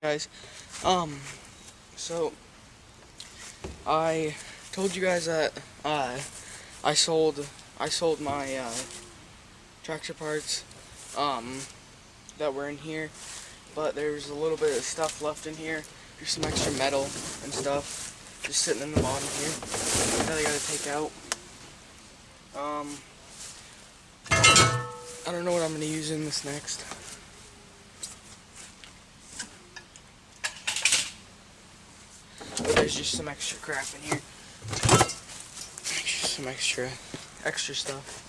Guys, so I told you guys that I sold my tractor parts that were in here, but there's a little bit of stuff left in here. There's some extra metal and stuff just sitting in the bottom here that I gotta take out. I don't know what I'm gonna use in this next. But there's just some extra crap in here. Just some extra stuff.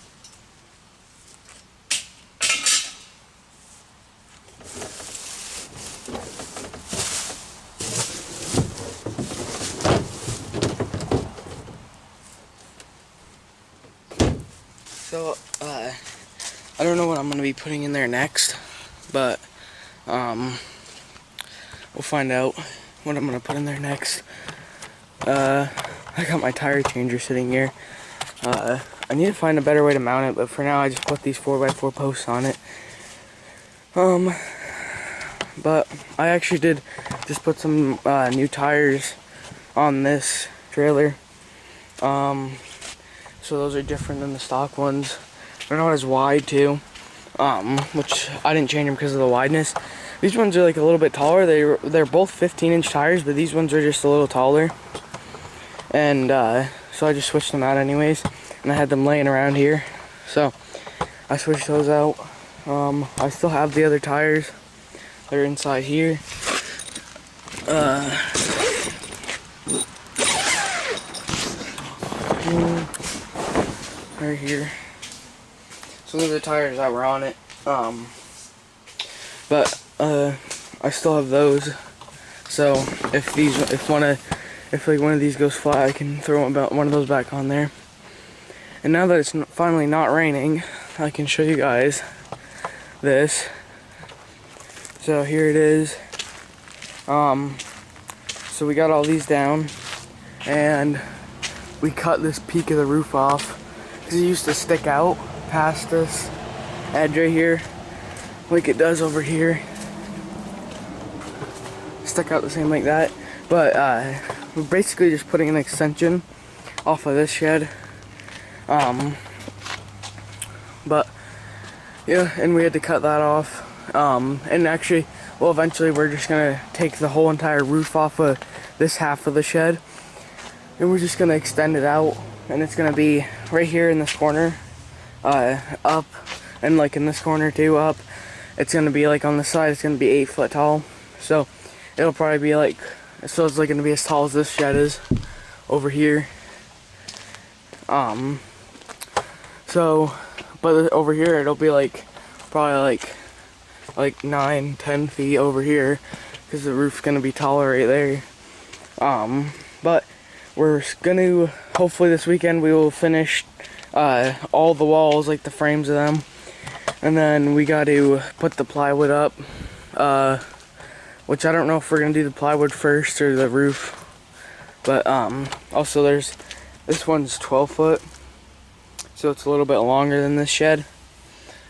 So, I don't know what I'm gonna be putting in there next, but we'll find out what I'm gonna put in there next. I got my tire changer sitting here. I need to find a better way to mount it, but for now I just put these 4x4 posts on it. But I actually did just put some new tires on this trailer. So those are different than the stock ones. They're not as wide too, which I didn't change them because of the wideness. These ones are like a little bit taller. They're both 15-inch tires, but these ones are just a little taller. And so I just switched them out anyways, and I had them laying around here, so I switched those out. I still have the other tires. They're inside here. Right here. So those are the tires that were on it. But I still have those. So if one of these goes flat, I can throw one of those back on there. And now that it's finally not raining, I can show you guys this. So here it is. So we got all these down, and we cut this peak of the roof off because it used to stick out past this edge right here, like it does over here. Stuck out the same like that, but we're basically just putting an extension off of this shed. But yeah, and we had to cut that off. And actually, well, eventually we're just gonna take the whole entire roof off of this half of the shed, and we're just gonna extend it out, and it's gonna be right here in this corner, up, and like in this corner too, up. It's gonna be like on the side, it's gonna be 8 foot tall, so it'll probably be like, so it's like gonna be as tall as this shed is over here. So, but over here it'll be like probably like 9-10 feet over here, because the roof's gonna be taller right there. But we're gonna, hopefully this weekend we will finish all the walls, like the frames of them, and then we got to put the plywood up, which I don't know if we're gonna do the plywood first or the roof. But also this one's 12 foot, so it's a little bit longer than this shed.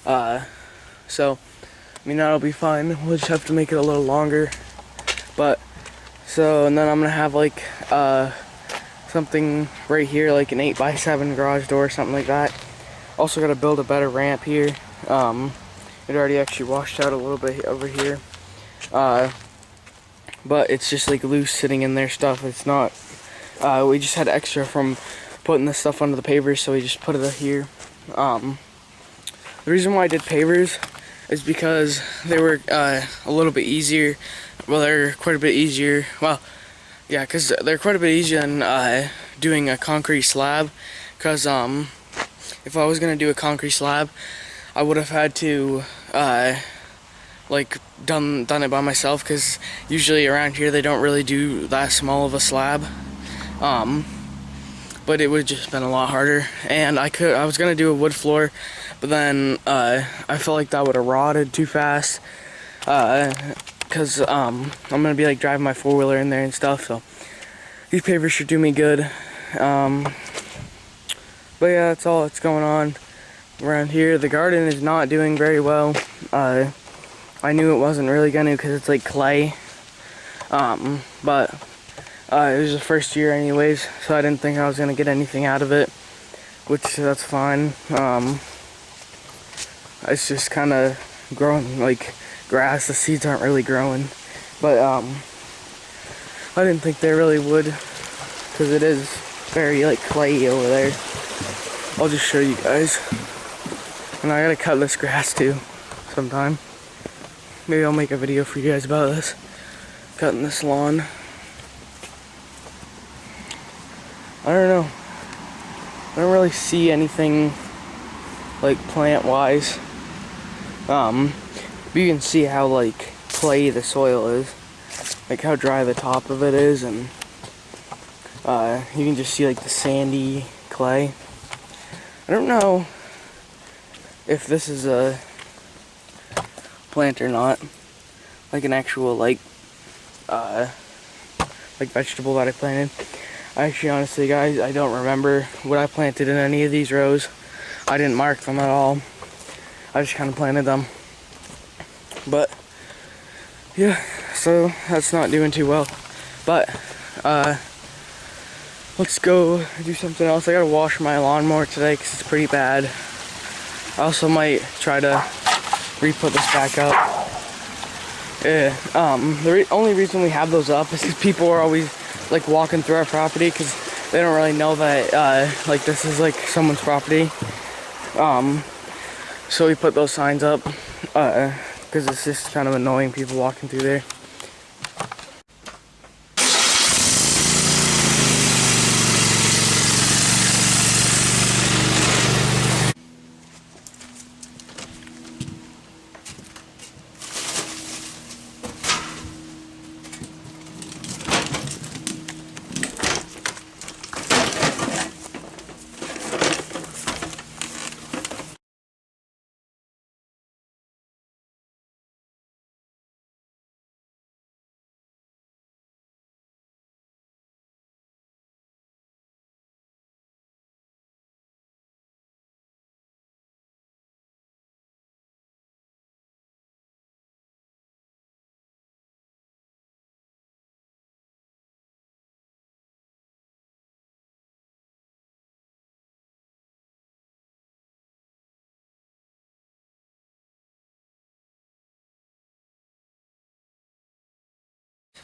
So I mean, that'll be fine. We'll just have to make it a little longer. But so, and then I'm gonna have like something right here, like an 8x7 garage door, something like that. Also gotta build a better ramp here. It already actually washed out a little bit over here. But it's just like loose sitting in there stuff. It's not, we just had extra from putting this stuff under the pavers, so we just put it here. The reason why I did pavers is because they were a little bit easier. Well, they're quite a bit easier. Well, yeah, because they're quite a bit easier than doing a concrete slab. Because if I was gonna do a concrete slab, I would have had to like done it by myself. Because usually around here they don't really do that small of a slab. But it would have just been a lot harder. And I was gonna do a wood floor, but then I felt like that would have rotted too fast, because I'm gonna be like driving my 4-wheeler in there and stuff. So these pavers should do me good. But yeah, that's all that's going on around here. The garden is not doing very well. I knew it wasn't really gonna, because it's like clay. But it was the first year anyways, so I didn't think I was gonna get anything out of it, which that's fine. It's just kind of growing like grass. The seeds aren't really growing, but I didn't think they really would, because it is very like clayey over there. I'll just show you guys. And I gotta cut this grass too sometime. Maybe I'll make a video for you guys about this, cutting this lawn. I don't know, I don't really see anything like plant wise. But you can see how like clayey the soil is, like how dry the top of it is, and you can just see like the sandy clay. I don't know if this is a plant or not, like an actual like vegetable that I planted. Actually, honestly guys, I don't remember what I planted in any of these rows. I didn't mark them at all. I just kind of planted them. But yeah, so that's not doing too well. But let's go do something else. I gotta wash my lawnmower today because it's pretty bad. I also might try to re-put this back up. The only reason we have those up is because people are always like walking through our property, because they don't really know that like this is like someone's property. So we put those signs up because it's just kind of annoying people walking through there.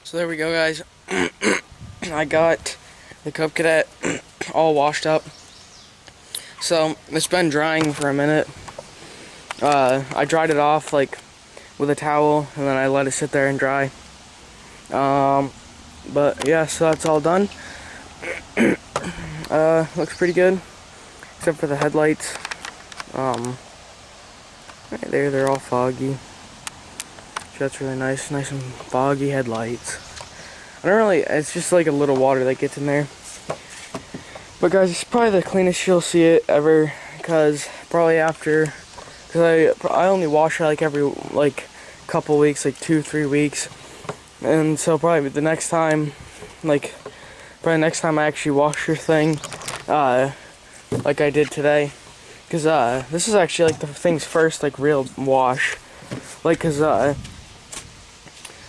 So there we go, guys. I got the Cub Cadet all washed up. So it's been drying for a minute. I dried it off like with a towel, and then I let it sit there and dry. But yeah, so that's all done. Looks pretty good, except for the headlights. Right there, they're all foggy. That's really nice and foggy headlights. I don't really, it's just like a little water that gets in there. But guys, it's probably the cleanest you'll see it ever, because probably after, because I only wash it like every like couple weeks, like 2-3 weeks. And so probably the next time, probably next time I actually wash your thing, like I did today, because this is actually like the thing's first like real wash, like because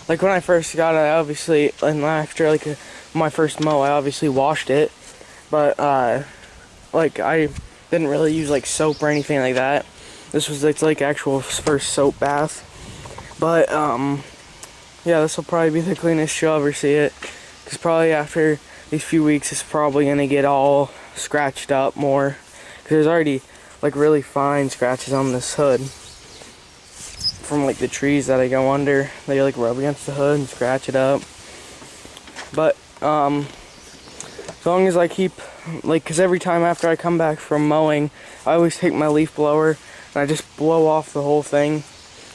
like when I first got it, I obviously, and after like my first mow, I obviously washed it, but like I didn't really use like soap or anything like that. This was like actual first soap bath. But yeah, this will probably be the cleanest you'll ever see it, because probably after these few weeks it's probably gonna get all scratched up more, because there's already like really fine scratches on this hood from like the trees that I go under. They like rub against the hood and scratch it up. But as long as I keep like, because every time after I come back from mowing, I always take my leaf blower and I just blow off the whole thing.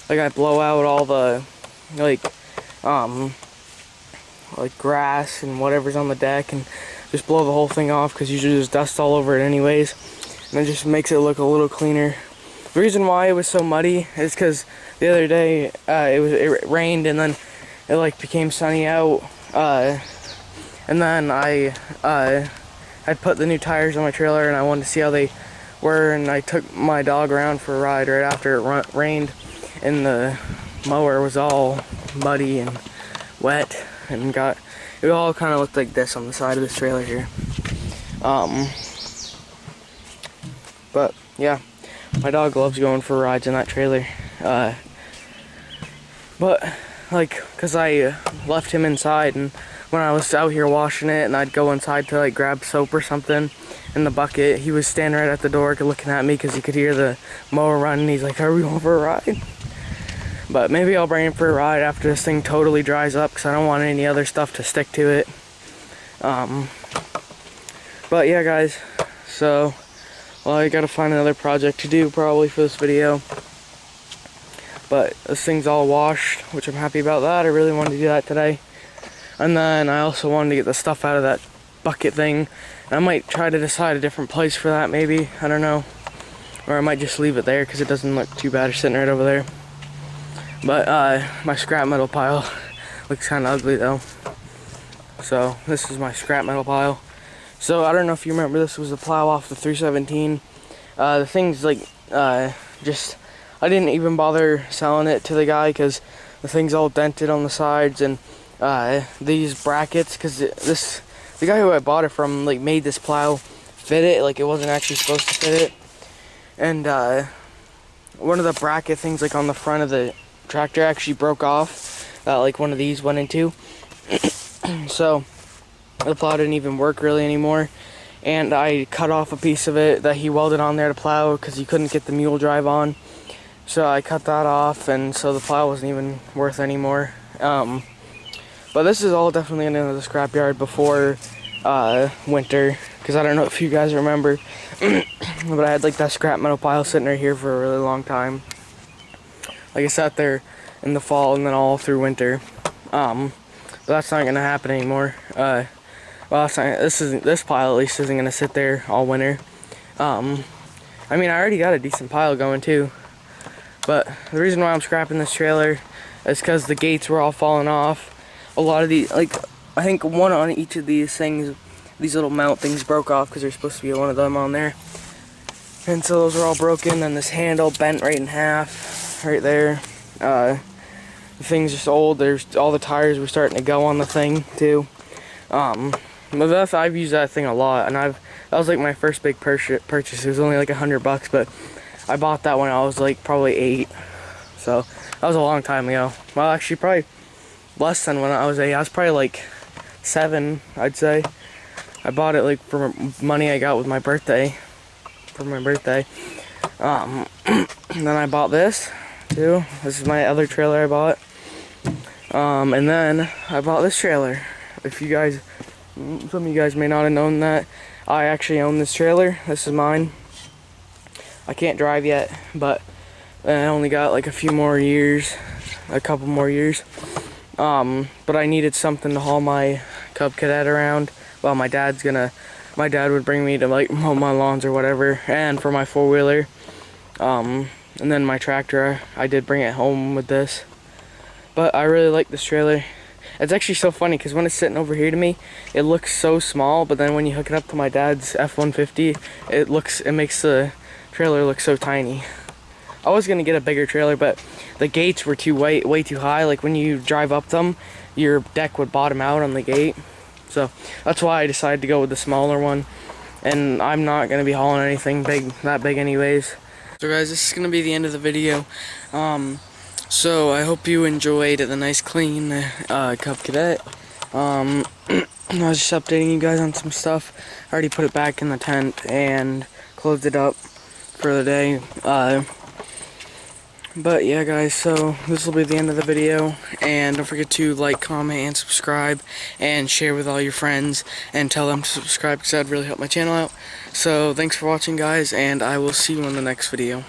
Like I blow out all the like grass and whatever's on the deck, and just blow the whole thing off, because usually there's dust all over it anyways, and it just makes it look a little cleaner. The reason why it was so muddy is because the other day it rained, and then it like became sunny out, and then I put the new tires on my trailer, and I wanted to see how they were, and I took my dog around for a ride right after it rained, and the mower was all muddy and wet and it all kind of looked like this on the side of this trailer here. But yeah, my dog loves going for rides in that trailer. But like, cause I left him inside, and when I was out here washing it and I'd go inside to like grab soap or something in the bucket, he was standing right at the door looking at me because he could hear the mower run, and he's like, "Are we going for a ride?" But maybe I'll bring him for a ride after this thing totally dries up, because I don't want any other stuff to stick to it. But yeah, guys, so, well, I gotta find another project to do probably for this video. But this thing's all washed, which I'm happy about that. I really wanted to do that today. And then I also wanted to get the stuff out of that bucket thing. And I might try to decide a different place for that, maybe. I don't know. Or I might just leave it there because it doesn't look too bad sitting right over there. But my scrap metal pile looks kind of ugly though. So this is my scrap metal pile. So I don't know if you remember, this was the plow off the 317. The thing's like, I didn't even bother selling it to the guy because the thing's all dented on the sides, and these brackets, because the guy who I bought it from like made this plow fit it, like it wasn't actually supposed to fit it. And one of the bracket things like on the front of the tractor actually broke off, like one of these went into. So the plow didn't even work really anymore, and I cut off a piece of it that he welded on there to plow because he couldn't get the mule drive on. So I cut that off, and so the plow wasn't even worth anymore. But this is all definitely in the scrapyard before winter, because I don't know if you guys remember, but I had like that scrap metal pile sitting right here for a really long time. Like I sat there in the fall and then all through winter. But that's not gonna happen anymore. Well, this pile at least isn't gonna sit there all winter. I mean, I already got a decent pile going too. But the reason why I'm scrapping this trailer is because the gates were all falling off. A lot of these, like, I think one on each of these things, these little mount things broke off because there's supposed to be one of them on there. And so those are all broken, and this handle bent right in half, right there. The thing's just old. All the tires were starting to go on the thing too. But I've used that thing a lot, and that was like my first big purchase. It was only like $100, but I bought that when I was like probably 8, so that was a long time ago. Well, actually probably less than when I was 8. I was probably like 7, I'd say. I bought it like for money I got with my birthday, for my birthday. And then I bought this too. This is my other trailer I bought. And then I bought this trailer. If you guys, some of you guys may not have known that, I actually own this trailer. This is mine. I can't drive yet, but I only got like a couple more years. But I needed something to haul my Cub Cadet around. Well, my dad would bring me to like mow my lawns or whatever, and for my 4-wheeler. And then my tractor, I did bring it home with this. But I really like this trailer. It's actually so funny because when it's sitting over here to me, it looks so small, but then when you hook it up to my dad's F-150, it makes the trailer look so tiny. I was gonna get a bigger trailer, but the gates were way too high. Like when you drive up them, your deck would bottom out on the gate. So that's why I decided to go with the smaller one. And I'm not gonna be hauling anything that big anyways. So guys, this is gonna be the end of the video. So I hope you enjoyed the nice clean Cub Cadet. I was just updating you guys on some stuff. I already put it back in the tent and closed it up for the day. But yeah guys, so this will be the end of the video, and don't forget to like, comment, and subscribe, and share with all your friends, and tell them to subscribe because that'd really help my channel out. So thanks for watching guys, and I will see you in the next video.